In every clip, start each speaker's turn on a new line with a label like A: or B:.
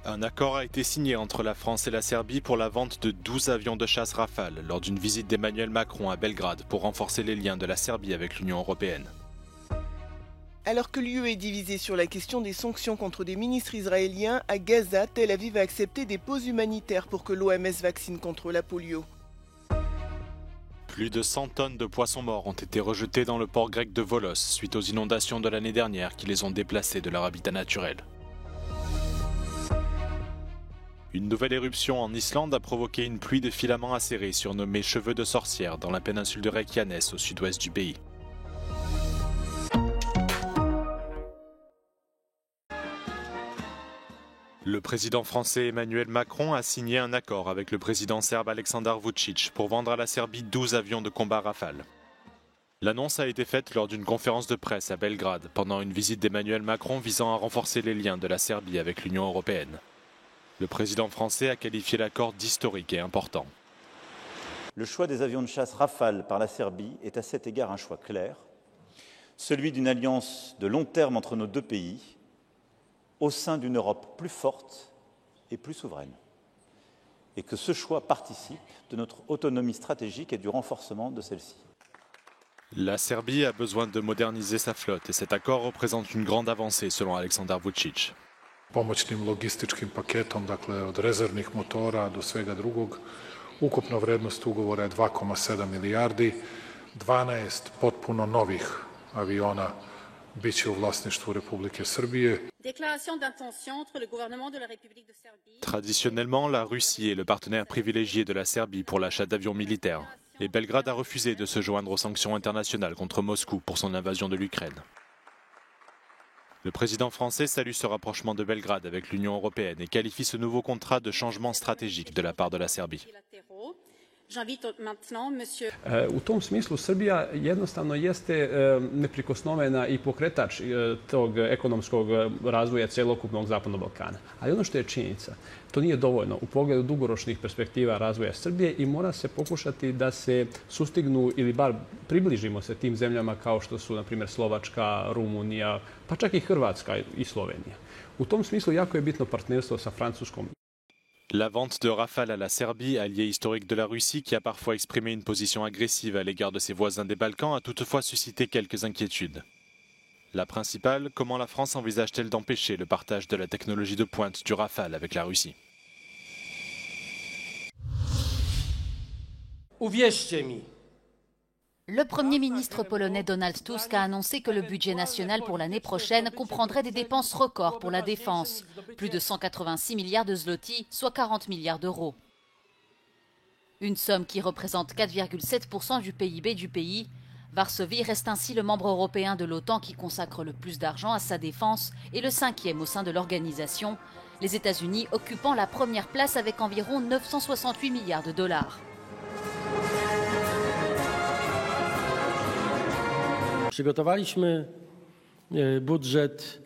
A: Un accord a été signé entre la France et la Serbie pour la vente de 12 avions de chasse Rafale lors d'une visite d'Emmanuel Macron à Belgrade pour renforcer les liens de la Serbie avec l'Union européenne.
B: Alors que l'UE est divisée sur la question des sanctions contre des ministres israéliens, à Gaza, Tel Aviv a accepté des pauses humanitaires pour que l'OMS vaccine contre la polio.
A: Plus de 100 tonnes de poissons morts ont été rejetées dans le port grec de Volos suite aux inondations de l'année dernière qui les ont déplacés de leur habitat naturel. Une nouvelle éruption en Islande a provoqué une pluie de filaments acérés surnommés cheveux de sorcière dans la péninsule de Reykjanes au sud-ouest du pays. Le président français Emmanuel Macron a signé un accord avec le président serbe Aleksandar Vučić pour vendre à la Serbie 12 avions de combat Rafale. L'annonce a été faite lors d'une conférence de presse à Belgrade pendant une visite d'Emmanuel Macron visant à renforcer les liens de la Serbie avec l'Union européenne. Le président français a qualifié l'accord d'historique et important.
C: Le choix des avions de chasse Rafale par la Serbie est à cet égard un choix clair, celui d'une alliance de long terme entre nos deux pays, au sein d'une Europe plus forte et plus souveraine. Et que ce choix participe de notre autonomie stratégique et du renforcement de celle-ci.
A: La Serbie a besoin de moderniser sa flotte et cet accord représente une grande avancée selon Aleksandar Vučić.
D: Pomoćnim logističkim paketom, dakle od rezervnih motora do svega drugog. Ukupna vrednost ugovora je 2,7 milijardi, 12 potpuno novih aviona biće u vlasništvu Republike Srbije.
A: Traditionnellement, la Russie est le partenaire privilégié de la Serbie pour l'achat d'avions militaires. Et Belgrade a refusé de se joindre aux sanctions internationales contre Moscou pour son invasion de l'Ukraine. Le président français salue ce rapprochement de Belgrade avec l'Union européenne et qualifie ce nouveau contrat de changement stratégique de la part de la Serbie.
E: U tom smislu Srbija jednostavno jeste neprikosnovena i pokretač tog ekonomskog razvoja celokupnog Zapadnog Balkana. Ali ono što je činjenica, to nije dovoljno u pogledu dugoročnih perspektiva razvoja Srbije i mora se pokušati da se sustignu ili bar približimo se tim zemljama kao što su, na primjer, Slovačka, Rumunija, pa čak i Hrvatska i Slovenija. U tom smislu jako je bitno partnerstvo sa Francuskom.
A: La vente de Rafale à la Serbie, allié historique de la Russie qui a parfois exprimé une position agressive à l'égard de ses voisins des Balkans, a toutefois suscité quelques inquiétudes. La principale, comment la France envisage-t-elle d'empêcher le partage de la technologie de pointe du Rafale avec la Russie?
F: Uwierzcie mi.
G: Le Premier ministre polonais Donald Tusk a annoncé que le budget national pour l'année prochaine comprendrait des dépenses records pour la défense, plus de 186 milliards de zloty, soit 40 milliards d'euros. Une somme qui représente 4,7% du PIB du pays. Varsovie reste ainsi le membre européen de l'OTAN qui consacre le plus d'argent à sa défense et le 5e au sein de l'organisation, les États-Unis occupant la première place avec environ 968 milliards de dollars.
F: Przygotowaliśmy budżet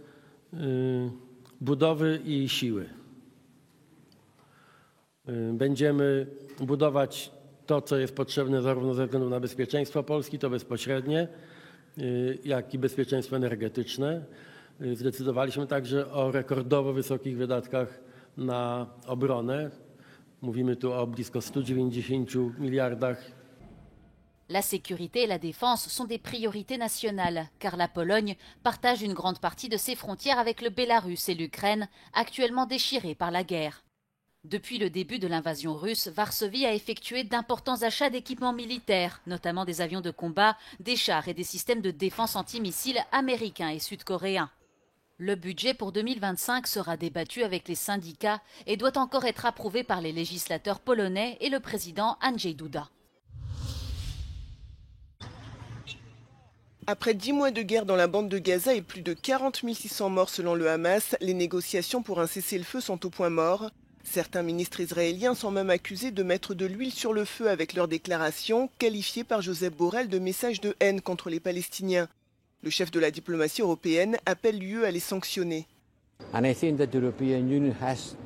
F: budowy i siły. Będziemy budować to, co jest potrzebne zarówno ze względu na bezpieczeństwo Polski, to bezpośrednie, jak i bezpieczeństwo energetyczne. Zdecydowaliśmy także o rekordowo wysokich wydatkach na obronę. Mówimy tu o blisko 190 miliardach.
G: La sécurité et la défense sont des priorités nationales, car la Pologne partage une grande partie de ses frontières avec le Bélarus et l'Ukraine, actuellement déchirées par la guerre. Depuis le début de l'invasion russe, Varsovie a effectué d'importants achats d'équipements militaires, notamment des avions de combat, des chars et des systèmes de défense antimissiles américains et sud-coréens. Le budget pour 2025 sera débattu avec les syndicats et doit encore être approuvé par les législateurs polonais et le président Andrzej Duda.
B: Après 10 mois de guerre dans la bande de Gaza et plus de 40 600 morts selon le Hamas, les négociations pour un cessez-le-feu sont au point mort. Certains ministres israéliens sont même accusés de mettre de l'huile sur le feu avec leurs déclarations, qualifiées par Joseph Borrell de messages de haine contre les Palestiniens. Le chef de la diplomatie européenne appelle l'UE à les sanctionner.
H: And I think that the European Union has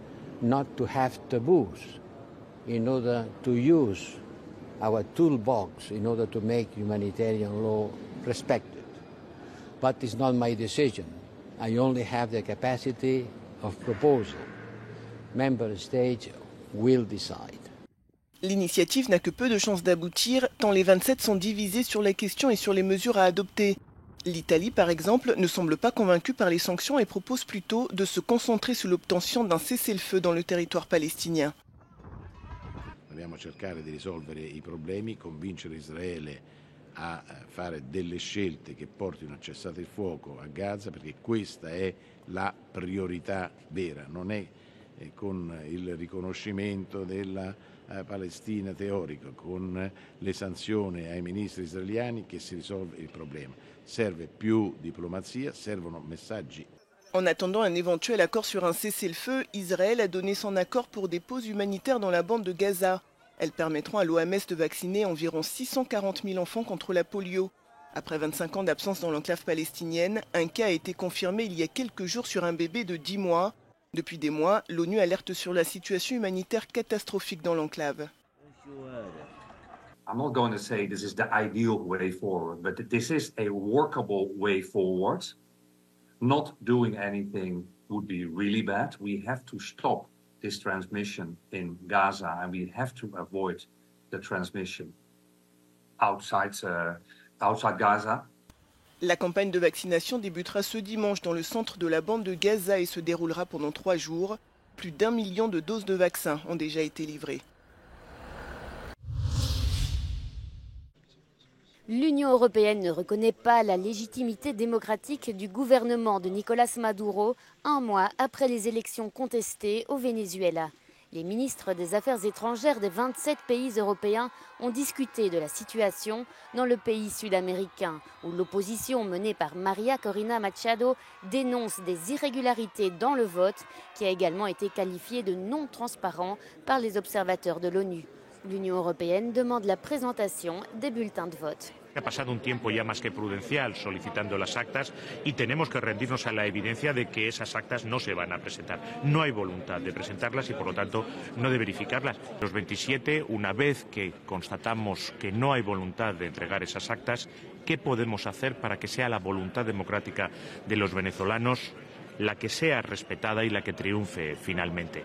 H: not to have taboos in order to use our toolbox in order to make humanitarian law respected. But it's not my decision. I only have the capacity of proposal. member states will decide.
B: L'initiative n'a que peu de chances d'aboutir, tant les 27 sont divisés sur la question et sur les mesures à adopter. L'Italie, par exemple, ne semble pas convaincue par les sanctions et propose plutôt de se concentrer sur l'obtention d'un cessez-le-feu dans le territoire palestinien.
I: Dobbiamo cercare di risolvere i problemi, convincere Israele a fare delle scelte che portino a cessate il fuoco a Gaza, perché questa è la priorità vera, non è con il riconoscimento della Palestina teorica, con le sanzioni ai ministri israeliani che si risolve il problema. Serve più diplomazia, servono messaggi.
B: En attendant un éventuel accord sur un cessez-le-feu, Israël a donné son accord pour des pauses humanitaires dans la bande de Gaza. Elles permettront à l'OMS de vacciner environ 640 000 enfants contre la polio. Après 25 ans d'absence dans l'enclave palestinienne, un cas a été confirmé il y a quelques jours sur un bébé de 10 mois. Depuis des mois, l'ONU alerte sur la situation humanitaire catastrophique dans l'enclave.
J: I'm not going to say this is the ideal way forward, but this is a workable way forward. Not doing anything would be really bad. We have to stop this transmission in Gaza, and we have to avoid the transmission outside Gaza.
B: La campagne de vaccination débutera ce dimanche dans le centre de la bande de Gaza et se déroulera pendant 3 jours. Plus d'1 million de doses de vaccins ont déjà été livrées.
K: L'Union européenne ne reconnaît pas la légitimité démocratique du gouvernement de Nicolás Maduro un mois après les élections contestées au Venezuela. Les ministres des Affaires étrangères des 27 pays européens ont discuté de la situation dans le pays sud-américain, où l'opposition menée par María Corina Machado dénonce des irrégularités dans le vote, qui a également été qualifié de non transparent par les observateurs de l'ONU. L'Union européenne demande la présentation des bulletins de vote.
L: Ha pasado un tiempo ya más que prudencial solicitando las actas y tenemos que rendirnos a la evidencia de que esas actas no se van a presentar. No hay voluntad de presentarlas y, por lo tanto, no de verificarlas. Los 27, una vez que constatamos que no hay voluntad de entregar esas actas, ¿qué podemos hacer para que sea la voluntad democrática de los venezolanos la que sea respetada y la que triunfe finalmente?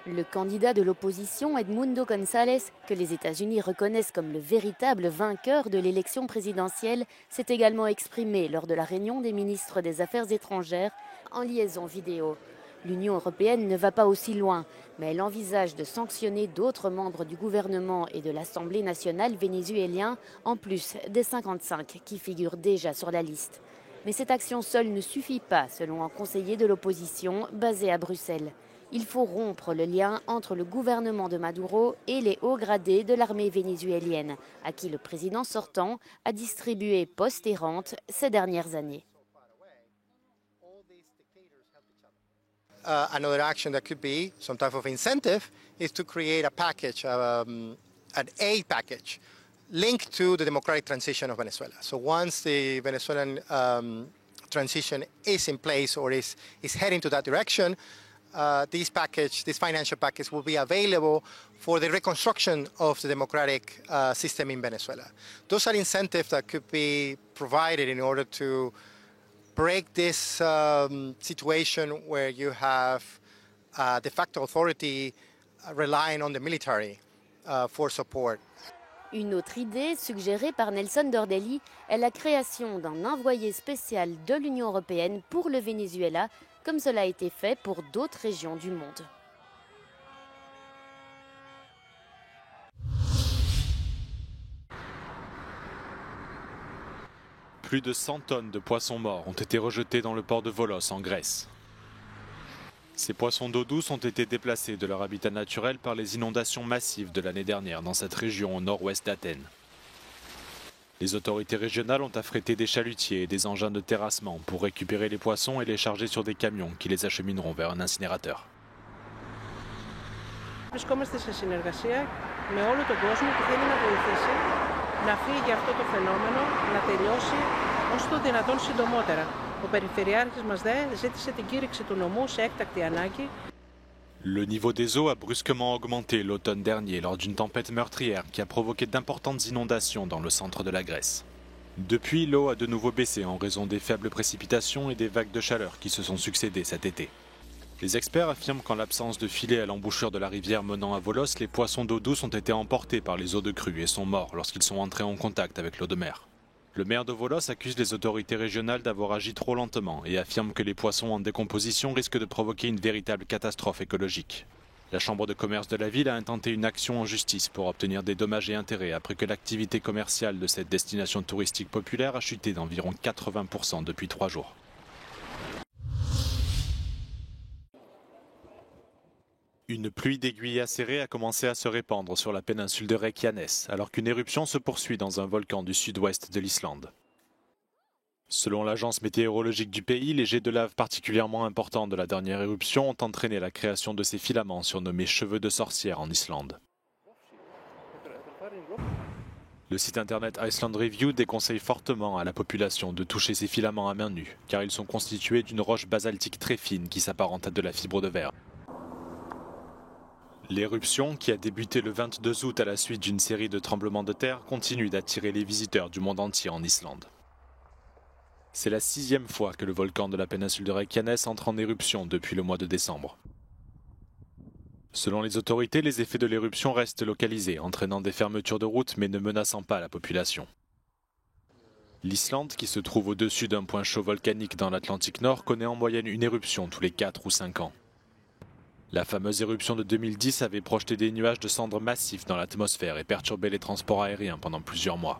K: Le candidat de l'opposition, Edmundo González, que les États-Unis reconnaissent comme le véritable vainqueur de l'élection présidentielle, s'est également exprimé lors de la réunion des ministres des Affaires étrangères en liaison vidéo. L'Union européenne ne va pas aussi loin, mais elle envisage de sanctionner d'autres membres du gouvernement et de l'Assemblée nationale vénézuélien, en plus des 55 qui figurent déjà sur la liste. Mais cette action seule ne suffit pas, selon un conseiller de l'opposition basé à Bruxelles. Il faut rompre le lien entre le gouvernement de Maduro et les hauts gradés de l'armée vénézuélienne, à qui le président sortant a distribué postes et rentes ces dernières années.
M: Another action that could be some type of incentive is to create a package, an aid package, linked to the democratic transition of Venezuela. So once the Venezuelan transition is in place or is heading to that direction, this financial package will be available for the reconstruction of the democratic system in Venezuela. Those are incentives that could be provided in order to break this situation where you have de facto authority relying on the military for support.
K: Une autre idée, suggérée par Nelson Dordelli, est la création d'un envoyé spécial de l'Union européenne pour le Venezuela, comme cela a été fait pour d'autres régions du monde.
A: Plus de 100 tonnes de poissons morts ont été rejetées dans le port de Volos en Grèce. Ces poissons d'eau douce ont été déplacés de leur habitat naturel par les inondations massives de l'année dernière dans cette région au nord-ouest d'Athènes. Les autorités régionales ont affrété des chalutiers et des engins de terrassement pour récupérer les poissons et les charger sur des camions qui les achemineront vers un incinérateur.
N: Βρισκόμαστε σε συνεργασία με όλο τον κόσμο που θέλει να βοηθήσει να φύγει αυτό το φαινόμενο, να τελειώσει όσο το δυνατόν συντομότερα. Ο Περιφερειάρχης μας ζήτησε την κήρυξη του νομού σε έκτακτη ανάγκη.
A: Le niveau des eaux a brusquement augmenté l'automne dernier lors d'une tempête meurtrière qui a provoqué d'importantes inondations dans le centre de la Grèce. Depuis, l'eau a de nouveau baissé en raison des faibles précipitations et des vagues de chaleur qui se sont succédées cet été. Les experts affirment qu'en l'absence de filets à l'embouchure de la rivière menant à Volos, les poissons d'eau douce ont été emportés par les eaux de crue et sont morts lorsqu'ils sont entrés en contact avec l'eau de mer. Le maire de Volos accuse les autorités régionales d'avoir agi trop lentement et affirme que les poissons en décomposition risquent de provoquer une véritable catastrophe écologique. La chambre de commerce de la ville a intenté une action en justice pour obtenir des dommages et intérêts après que l'activité commerciale de cette destination touristique populaire a chuté d'environ 80% depuis 3 jours. Une pluie d'aiguilles acérées a commencé à se répandre sur la péninsule de Reykjanes, alors qu'une éruption se poursuit dans un volcan du sud-ouest de l'Islande. Selon l'agence météorologique du pays, les jets de lave particulièrement importants de la dernière éruption ont entraîné la création de ces filaments surnommés cheveux de sorcière en Islande. Le site internet Iceland Review déconseille fortement à la population de toucher ces filaments à main nue, car ils sont constitués d'une roche basaltique très fine qui s'apparente à de la fibre de verre. L'éruption, qui a débuté le 22 août à la suite d'une série de tremblements de terre, continue d'attirer les visiteurs du monde entier en Islande. C'est la 6e fois que le volcan de la péninsule de Reykjanes entre en éruption depuis le mois de décembre. Selon les autorités, les effets de l'éruption restent localisés, entraînant des fermetures de routes mais ne menaçant pas la population. L'Islande, qui se trouve au-dessus d'un point chaud volcanique dans l'Atlantique Nord, connaît en moyenne une éruption tous les 4 ou 5 ans. La fameuse éruption de 2010 avait projeté des nuages de cendres massifs dans l'atmosphère et perturbé les transports aériens pendant plusieurs mois.